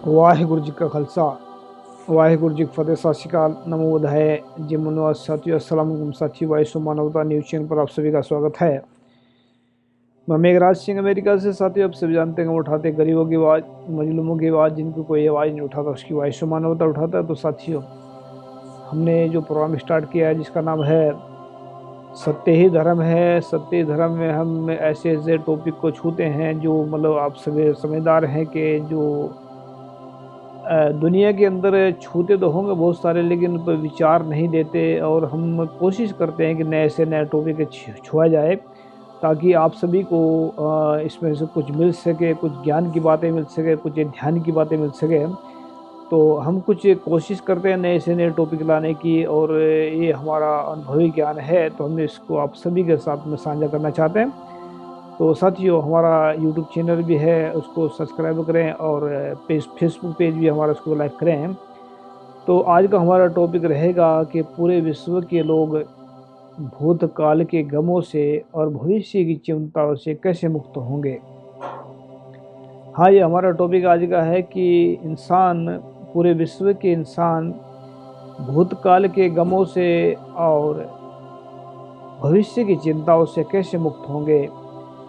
ਵਾਹਿਗੁਰੂ ਜੀ ਕਾ ਖਾਲਸਾ ਵਾਹਿਗੁਰੂ जी की फतेह। सत श्रीकाल, नमो बुद्धाय, जय मनो साथियों, अस्सलाम वालेकुम साथी। वाइस मानवता न्यूज चैनल पर आप सभी का स्वागत है। मैं मेघराज सिंह अमेरिका से। साथियों, आप सभी जानते हैं हम उठाते गरीबों की आवाज़, मजलूमों की आवाज़, जिनको कोई आवाज़ नहीं उठाता उसकी वाइस मानवता उठाता है। तो साथियों, हमने जो प्रोग्राम स्टार्ट किया है जिसका नाम है सत्य ही धर्म है। सत्य ही धर्म में हम ऐसे ऐसे टॉपिक को छूते हैं जो मतलब आप सभी समझदार हैं कि जो दुनिया के अंदर छूते तो होंगे बहुत सारे, लेकिन उन पर विचार नहीं देते। और हम कोशिश करते हैं कि नए से नए टॉपिक छुआ जाए ताकि आप सभी को इसमें से कुछ मिल सके, कुछ ज्ञान की बातें मिल सके, कुछ ध्यान की बातें मिल सके। तो हम कुछ कोशिश करते हैं नए से नए टॉपिक लाने की, और ये हमारा अनुभवी ज्ञान है तो हम इसको आप सभी के साथ में साझा करना चाहते हैं। तो साथियों, हमारा यूट्यूब चैनल भी है, उसको सब्सक्राइब करें, और फेसबुक पेज भी हमारा, उसको लाइक करें। तो आज का हमारा टॉपिक रहेगा कि पूरे विश्व के लोग भूतकाल के गमों से और भविष्य की चिंताओं से कैसे मुक्त होंगे। हाँ, ये हमारा टॉपिक आज का है कि इंसान, पूरे विश्व के इंसान भूतकाल के गमों से और भविष्य की चिंताओं से कैसे मुक्त होंगे,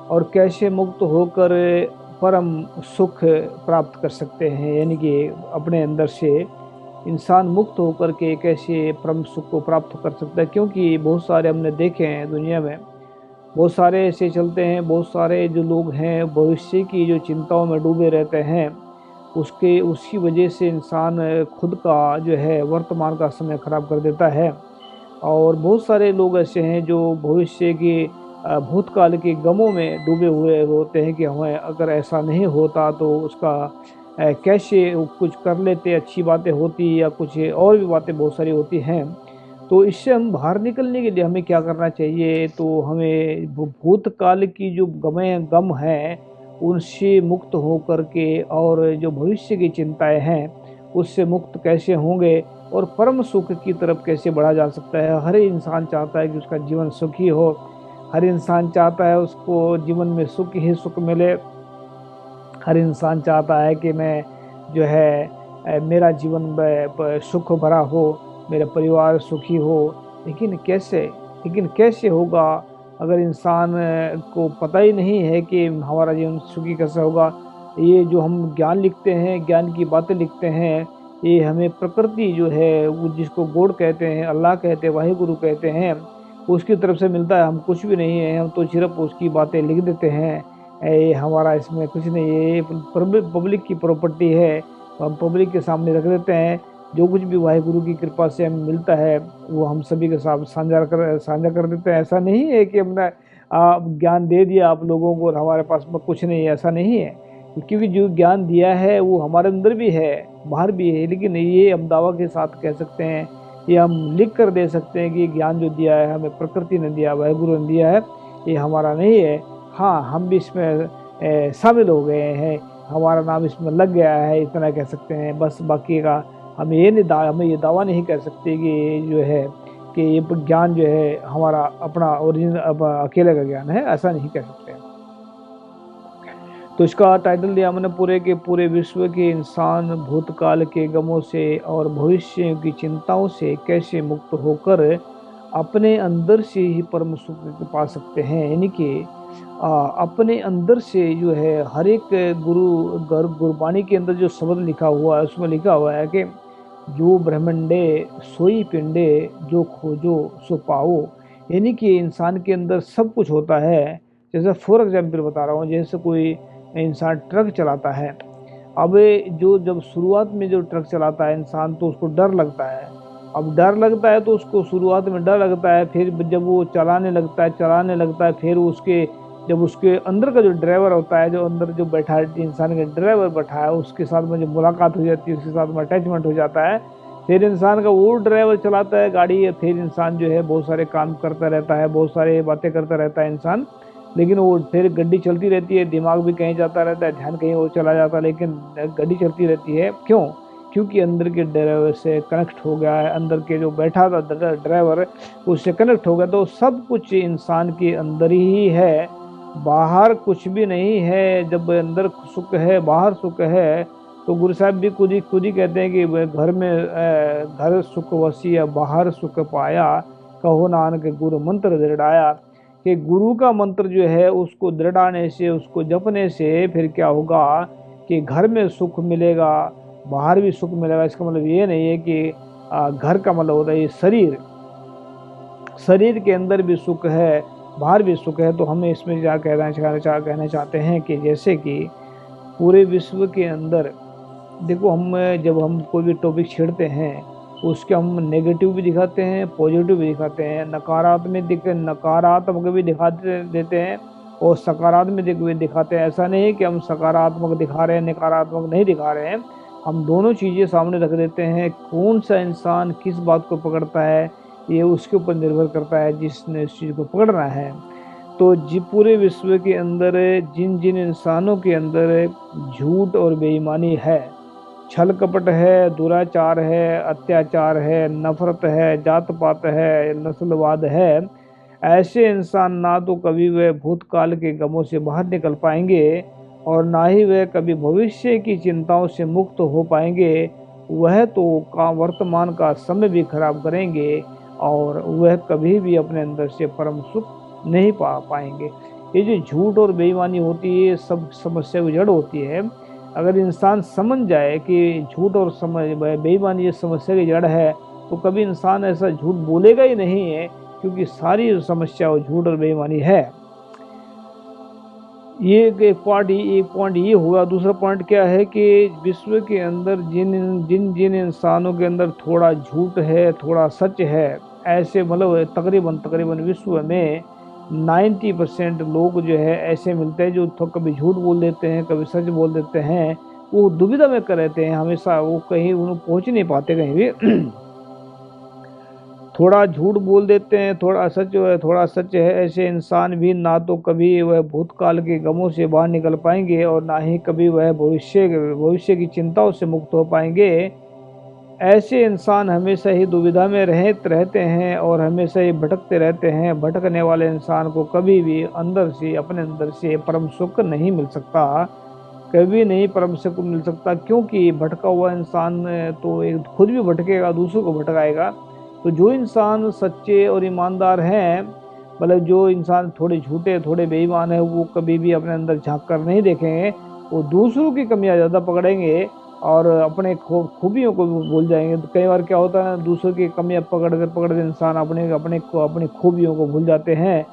और कैसे मुक्त होकर परम सुख प्राप्त कर सकते हैं। यानी कि अपने अंदर से इंसान मुक्त होकर के कैसे परम सुख को प्राप्त कर सकता है। क्योंकि बहुत सारे हमने देखे हैं दुनिया में, बहुत सारे ऐसे चलते हैं, बहुत सारे जो लोग हैं भविष्य की जो चिंताओं में डूबे रहते हैं। उसकी वजह से इंसान खुद का जो है वर्तमान का समय खराब कर देता है। और बहुत सारे लोग ऐसे हैं जो भविष्य की भूतकाल के गमों में डूबे हुए होते हैं कि हमें अगर ऐसा नहीं होता तो उसका कैसे कुछ कर लेते, अच्छी बातें होती या कुछ और भी बातें बहुत सारी होती हैं। तो इससे हम बाहर निकलने के लिए हमें क्या करना चाहिए, तो हमें भूतकाल की जो गम हैं उनसे मुक्त होकर के, और जो भविष्य की चिंताएं हैं उससे मुक्त कैसे होंगे, और परम सुख की तरफ कैसे बढ़ा जा सकता है। हर इंसान चाहता है कि उसका जीवन सुखी हो, हर इंसान चाहता है उसको जीवन में सुख ही सुख मिले। हर इंसान चाहता है कि मैं जो है मेरा जीवन सुख भरा हो, मेरा परिवार सुखी हो। लेकिन कैसे होगा अगर इंसान को पता ही नहीं है कि हमारा जीवन सुखी कैसे होगा। ये जो हम ज्ञान लिखते हैं, ज्ञान की बातें लिखते हैं, ये हमें प्रकृति जो है वो जिसको गॉड कहते हैं, अल्लाह कहते हैं, वाहिगुरु कहते हैं, उसकी तरफ से मिलता है। हम कुछ भी नहीं है, हम तो सिर्फ उसकी बातें लिख देते हैं। ये हमारा इसमें कुछ नहीं है, ये पब्लिक की प्रॉपर्टी है, तो हम पब्लिक के सामने रख देते हैं। जो कुछ भी वाहिगुरु की कृपा से हमें मिलता है वो हम सभी के साथ साझा कर देते हैं। ऐसा नहीं है कि हमने ज्ञान दे दिया आप लोगों को और हमारे पास में कुछ नहीं है, ऐसा नहीं है। क्योंकि जो ज्ञान दिया है वो हमारे अंदर भी है, बाहर भी है। लेकिन ये हम दावा के साथ कह सकते हैं, ये हम लिख कर दे सकते हैं कि ज्ञान जो दिया है हमें प्रकृति ने दिया, वाहिगुरु ने दिया है, ये हमारा नहीं है। हाँ, हम भी इसमें शामिल हो गए हैं, हमारा नाम इसमें लग गया है, इतना कह सकते हैं बस। बाकी का हमें ये दावा नहीं कर सकते कि जो है कि ये ज्ञान जो है हमारा अपना ओरिजिनल अकेले का ज्ञान है, ऐसा नहीं कह सकते। तो इसका टाइटल दिया हमने पूरे के पूरे विश्व के इंसान भूतकाल के गमों से और भविष्य की चिंताओं से कैसे मुक्त होकर अपने अंदर से ही परम सुख पा सकते हैं। यानी कि अपने अंदर से जो है हर एक गुरबाणी के अंदर जो शब्द लिखा हुआ है उसमें लिखा हुआ है कि जो ब्रह्मंडे सोई पिंडे जो खोजो सो पाओ। यानी कि इंसान के अंदर सब कुछ होता है। जैसे फॉर एग्जाम्पल बता रहा हूँ, जैसे कोई इंसान ट्रक चलाता है। अब जो जब शुरुआत में जो ट्रक चलाता है इंसान तो उसको डर लगता है। अब डर लगता है तो उसको शुरुआत में डर लगता है, फिर जब वो चलाने लगता है फिर जब उसके अंदर का जो ड्राइवर होता है, जो अंदर जो बैठा है इंसान का ड्राइवर बैठा है, उसके साथ में जो मुलाकात हो जाती है, उसके साथ में अटैचमेंट हो जाता है, फिर इंसान का वो ड्राइवर चलाता है गाड़ी। फिर इंसान जो है बहुत सारे काम करता रहता है, बहुत सारे बातें करता रहता है इंसान। लेकिन वो फिर गड्डी चलती रहती है, दिमाग भी कहीं जाता रहता है, ध्यान कहीं और चला जाता है, लेकिन गड्डी चलती रहती है। क्यों? क्योंकि अंदर के ड्राइवर से कनेक्ट हो गया है, अंदर के जो बैठा था ड्राइवर उससे कनेक्ट हो गया। तो सब कुछ इंसान के अंदर ही है, बाहर कुछ भी नहीं है। जब अंदर सुख है, बाहर सुख है, तो गुरु साहब भी खुद ही कहते हैं कि घर में घर सुख वसिया बाहर सुख पाया, कहो नानक गुरु मंत्र दृढ़ाया। कि गुरु का मंत्र जो है उसको दृढ़ाने से, उसको जपने से फिर क्या होगा कि घर में सुख मिलेगा, बाहर भी सुख मिलेगा। इसका मतलब ये नहीं है कि घर का मतलब होता है ये शरीर के अंदर भी सुख है, बाहर भी सुख है। तो हमें इसमें क्या कहना चाहते हैं कि जैसे कि पूरे विश्व के अंदर देखो, जब हम कोई भी टॉपिक छेड़ते हैं उसके हम नेगेटिव भी दिखाते हैं, पॉजिटिव भी दिखाते हैं, नकारात्मक भी दिखा देते हैं और सकारात्मक भी दिखाते हैं। ऐसा नहीं है कि हम सकारात्मक दिखा रहे हैं, नकारात्मक नहीं दिखा रहे हैं। हम दोनों चीज़ें सामने रख देते हैं। कौन सा इंसान किस बात को पकड़ता है ये उसके ऊपर निर्भर करता है, जिसने इस चीज़ को पकड़ना है। तो पूरे विश्व के अंदर जिन जिन इंसानों के अंदर झूठ और बेईमानी है, छल कपट है, दुराचार है, अत्याचार है, नफरत है, जात पात है, नस्लवाद है, ऐसे इंसान ना तो कभी वह भूतकाल के गमों से बाहर निकल पाएंगे और ना ही वह कभी भविष्य की चिंताओं से मुक्त हो पाएंगे। वह तो वर्तमान का समय भी खराब करेंगे और वह कभी भी अपने अंदर से परम सुख नहीं पा पाएंगे। ये जो झूठ और बेईमानी होती है सब समस्या की जड़ होती है। अगर इंसान समझ जाए कि झूठ और बेईमानी ये समस्या की जड़ है तो कभी इंसान ऐसा झूठ बोलेगा ही नहीं है, क्योंकि सारी समस्या वो झूठ और बेईमानी है। ये एक पॉइंट ये हुआ। दूसरा पॉइंट क्या है कि विश्व के अंदर जिन इंसानों के अंदर थोड़ा झूठ है, थोड़ा सच है, ऐसे मतलब तकरीबन विश्व में 90% लोग जो है ऐसे मिलते हैं जो तो कभी झूठ बोल देते हैं, कभी सच बोल देते हैं। वो दुविधा में कर रहते हैं हमेशा, वो कहीं उन्हें पहुंच नहीं पाते कहीं भी। थोड़ा झूठ बोल देते हैं, थोड़ा सच है। ऐसे इंसान भी ना तो कभी वह भूतकाल के गमों से बाहर निकल पाएंगे और ना ही कभी वह भविष्य की चिंताओं से मुक्त हो पाएंगे। ऐसे इंसान हमेशा ही दुविधा में रहते हैं और हमेशा ही भटकते रहते हैं। भटकने वाले इंसान को कभी भी अपने अंदर से परम सुख नहीं मिल सकता, कभी नहीं परम सुख मिल सकता। क्योंकि भटका हुआ इंसान तो एक खुद भी भटकेगा, दूसरों को भटकाएगा। तो जो इंसान सच्चे और ईमानदार हैं, मतलब जो इंसान थोड़े झूठे थोड़े बेईमान है, वो कभी भी अपने अंदर झांक कर नहीं देखेंगे। वो दूसरों की कमियां ज़्यादा पकड़ेंगे और अपने खूबियों को भूल जाएंगे। तो कई बार क्या होता है ना, दूसरों की कमियां पकड़ इंसान अपनी खूबियों को भूल जाते हैं।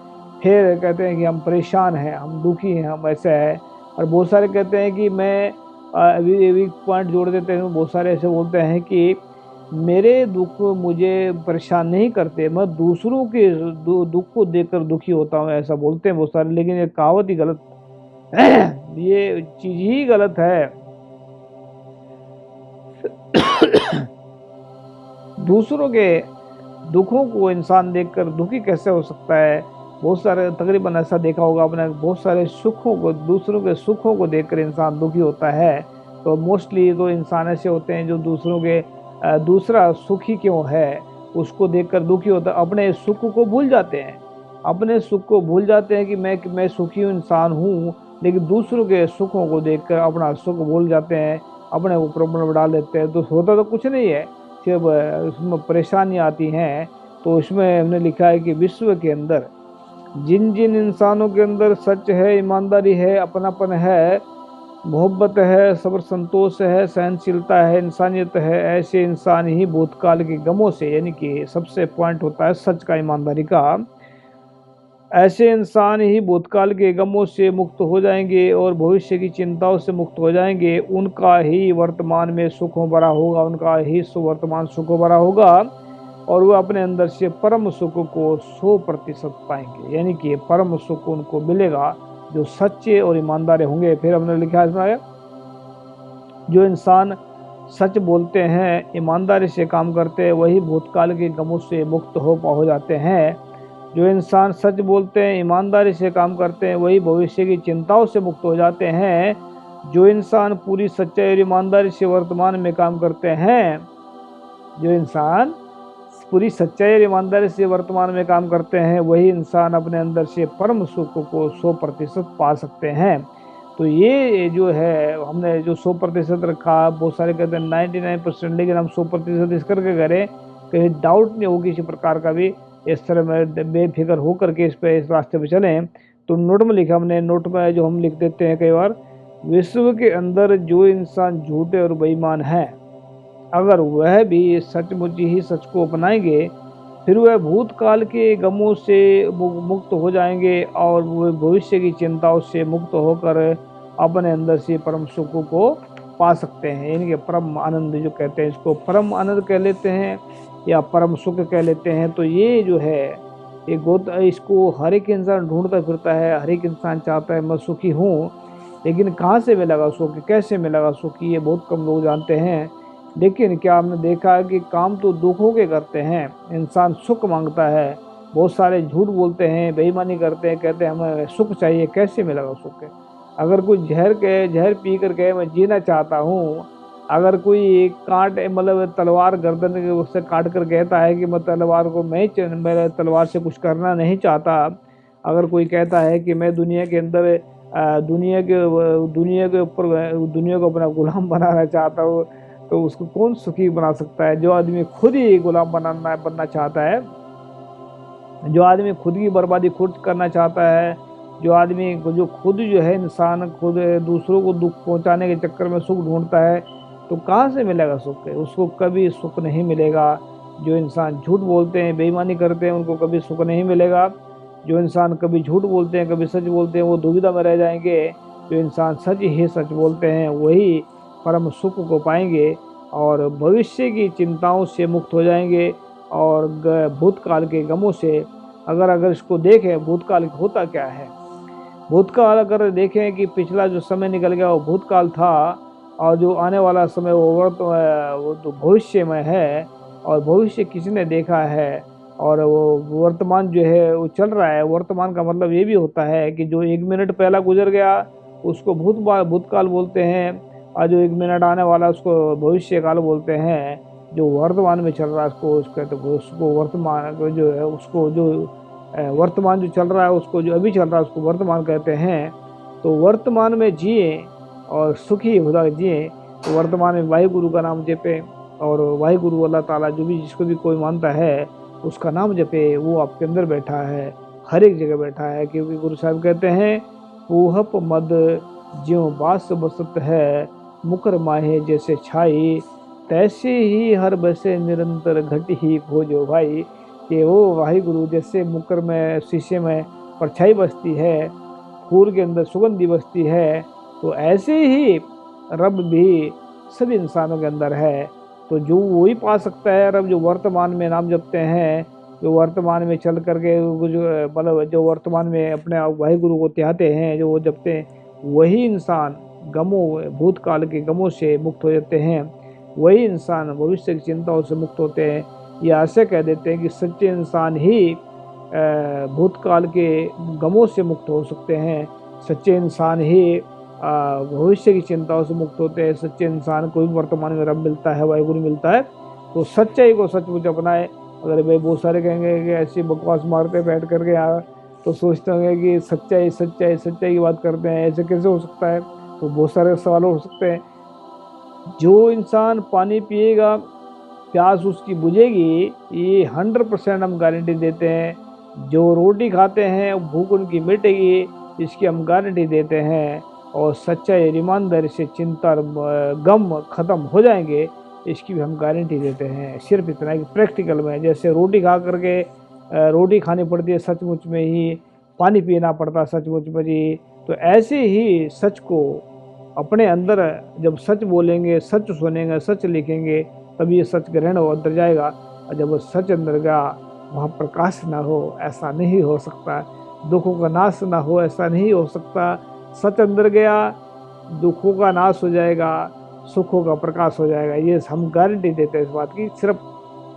फिर कहते हैं कि हम परेशान हैं, हम दुखी हैं, हम ऐसा है। और बहुत सारे कहते हैं कि मैं अभी पॉइंट जोड़ देते हैं। बहुत सारे ऐसे बोलते हैं कि मेरे दुख मुझे परेशान नहीं करते, मैं दूसरों के दुख को देखकर दुखी होता हूँ, ऐसा बोलते हैं बहुत सारे। लेकिन ये कहावत ही गलत ये चीज ही गलत है। दूसरों के दुखों को इंसान देखकर दुखी कैसे हो सकता है। बहुत सारे तकरीबन ऐसा देखा होगा आपने, बहुत सारे दूसरों के सुखों को देखकर इंसान दुखी होता है। तो मोस्टली तो इंसान ऐसे होते हैं जो दूसरा सुखी क्यों है उसको देखकर दुखी होता है, अपने सुख को भूल जाते हैं। अपने सुख को भूल जाते हैं कि मैं सुखी इंसान हूँ, लेकिन दूसरों के सुखों को देखकर अपना सुख भूल जाते हैं, अपने को प्रॉब्लम डाल देते हैं। तो होता तो कुछ नहीं है, सिर्फ उसमें परेशानी आती हैं। तो इसमें हमने लिखा है कि विश्व के अंदर जिन जिन इंसानों के अंदर सच है, ईमानदारी है, अपनापन है, मोहब्बत है, सब्र संतोष है, सहनशीलता है, इंसानियत है, ऐसे इंसान ही भूतकाल के गमों से, यानी कि सबसे पॉइंट होता है सच का, ईमानदारी का, ऐसे इंसान ही भूतकाल के गमों से मुक्त हो जाएंगे और भविष्य की चिंताओं से मुक्त हो जाएंगे। उनका ही वर्तमान में सुखों भरा होगा, उनका ही वर्तमान सुखों भरा होगा और वह अपने अंदर से परम सुख को 100% पाएंगे। यानी कि परम सुख उनको मिलेगा जो सच्चे और ईमानदार होंगे। फिर हमने लिखा है जो इंसान सच बोलते हैं, ईमानदारी से काम करते हैं, वही भूतकाल के गमों से मुक्त हो जाते हैं। जो इंसान सच बोलते हैं, ईमानदारी से काम करते हैं, वही भविष्य की चिंताओं से मुक्त हो जाते हैं। जो इंसान पूरी सच्चाई और ईमानदारी से वर्तमान में काम करते हैं, जो इंसान पूरी सच्चाई और ईमानदारी से वर्तमान में काम करते हैं, वही इंसान अपने अंदर से परम सुख को 100% पा सकते हैं। तो ये जो है हमने जो 100% रखा, बहुत सारे कहते हैं 99%, लेकिन हम 100% इस करके करें, कहीं डाउट नहीं हो किसी प्रकार का भी, इस तरह में बेफिक्र होकर के इस रास्ते पे चलें। तो नोट में लिखा हमने, नोट में जो हम लिख देते हैं कई बार, विश्व के अंदर जो इंसान झूठे और बेईमान है, अगर वह भी सचमुच ही सच को अपनाएंगे, फिर वह भूतकाल के गमों से मुक्त हो जाएंगे और वह भविष्य की चिंताओं से मुक्त होकर अपने अंदर से परम सुख को पा सकते हैं। यानी कि परम आनंद जो कहते हैं, इसको परम आनंद कह लेते हैं या परम सुख कह लेते हैं। तो ये जो है इसको हर एक इंसान ढूंढता फिरता है, हर एक इंसान चाहता है मैं सुखी हूँ, लेकिन कहाँ से मिलेगा सुख, कैसे मिलेगा सुख, ये बहुत कम लोग जानते हैं। लेकिन क्या हमने देखा है कि काम तो दुखों के करते हैं, इंसान सुख मांगता है, बहुत सारे झूठ बोलते हैं, बेईमानी करते हैं, कहते हैं हमें सुख चाहिए, कैसे मिलेगा सुख। अगर कोई जहर पी कर कहे मैं जीना चाहता हूँ, अगर कोई काट मतलब तलवार गर्दन के उससे काट कर कहता है कि मैं तलवार को मैं तलवार से कुछ करना नहीं चाहता, अगर कोई कहता है कि मैं दुनिया के अंदर दुनिया के ऊपर दुनिया को अपना गुलाम बनाना चाहता हूँ, तो उसको कौन सुखी बना सकता है। जो आदमी खुद ही गुलाम बनना चाहता है, जो आदमी खुद की बर्बादी खुद करना चाहता है, जो खुद जो है इंसान खुद दूसरों को दुख पहुंचाने के चक्कर में सुख ढूंढता है, तो कहाँ से मिलेगा सुख, उसको कभी सुख नहीं मिलेगा। जो इंसान झूठ बोलते हैं, बेईमानी करते हैं, उनको कभी सुख नहीं मिलेगा। जो इंसान कभी झूठ बोलते हैं, कभी सच बोलते हैं, वो दुविधा में रह जाएंगे। जो इंसान सच ही सच बोलते हैं, वही परम सुख को पाएंगे और भविष्य की चिंताओं से मुक्त हो जाएंगे और भूतकाल के गमों से। अगर इसको देखें भूतकाल होता क्या है, भूतकाल अगर देखें कि पिछला जो समय निकल गया वो भूतकाल था, और जो आने वाला समय वो तो भविष्य में है, और भविष्य किसने देखा है, और वो वर्तमान जो है वो चल रहा है। वर्तमान का मतलब ये भी होता है कि जो 1 मिनट पहला गुजर गया उसको भूतकाल बोलते हैं, और जो 1 मिनट आने वाला उसको भविष्य काल बोलते हैं। जो वर्तमान में चल रहा है उसको वर्तमान जो है उसको जो वर्तमान जो चल रहा है उसको जो अभी चल रहा है उसको वर्तमान कहते हैं। तो वर्तमान में जिए और सुखी खुदा जिए, तो वर्तमान में वाहिगुरु का नाम जपे, और वाहिगुरु अल्लाह ताला जो भी जिसको भी कोई मानता है उसका नाम जपे, वो आपके अंदर बैठा है, हर एक जगह बैठा है। क्योंकि गुरु साहब कहते हैं ऊहप मद ज्यों बास बसत है, मुकर माहे जैसे छाई, तैसे ही हर बसे निरंतर घट ही खोजो भाई। कि वो वाहिगुरु जैसे मुकर में शीशे में परछाई बसती है, फूल के अंदर सुगंधी बसती है, तो ऐसे ही रब भी सभी इंसानों के अंदर है। तो जो वही पा सकता है रब, जो वर्तमान में नाम जपते हैं, जो वर्तमान में चल करके जो मतलब जो वर्तमान में अपने आप वाहिगुरु को त्यागते हैं, जो वो जपते हैं, वही इंसान भूतकाल के गमों से मुक्त हो जाते हैं, वही इंसान भविष्य की चिंताओं से मुक्त होते हैं। या ऐसे कह देते हैं कि सच्चे इंसान ही भूतकाल के गमों से मुक्त हो सकते हैं, सच्चे इंसान ही भविष्य की चिंताओं से मुक्त होते हैं। सच्चे इंसान को भी वर्तमान में रब मिलता है, वाहिगुरु मिलता है। तो सच्चाई को सचमुच अपनाए। अगर भाई बहुत सारे कहेंगे कि ऐसी बकवास मारते बैठ करके यार, तो सोचते होंगे कि सच्चाई सच्चाई सच्चाई की बात करते हैं, ऐसे कैसे हो सकता है। तो बहुत सारे सवाल हो सकते हैं। जो इंसान पानी पिएगा प्यास उसकी बुझेगी, ये 100% हम गारंटी देते हैं। जो रोटी खाते हैं भूख उनकी मिटेगी, इसकी हम गारंटी देते हैं। और सच्चाई ईमानदारी से चिंता गम खत्म हो जाएंगे, इसकी भी हम गारंटी देते हैं। सिर्फ इतना कि प्रैक्टिकल में जैसे रोटी खानी पड़ती है सचमुच में ही, पानी पीना पड़ता सचमुच में ही, तो ऐसे ही सच को अपने अंदर जब सच बोलेंगे, सच सुनेंगे, सच लिखेंगे, तब ये सच ग्रहण अंदर जाएगा। और जब वो सच अंदर गया, वहाँ प्रकाश ना हो ऐसा नहीं हो सकता, दुखों का नाश ना हो ऐसा नहीं हो सकता। सच अंदर गया, दुखों का नाश हो जाएगा, सुखों का प्रकाश हो जाएगा। ये हम गारंटी देते हैं इस बात की, सिर्फ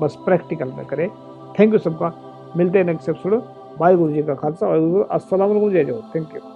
बस प्रैक्टिकल में करें। थैंक यू सबका, मिलते हैं नेक्स्ट एपिसोड। वाहिगुरु जी का खालसा, वाहिगुरु, अस्सलाम वालेकुम, जय जय। Thank you.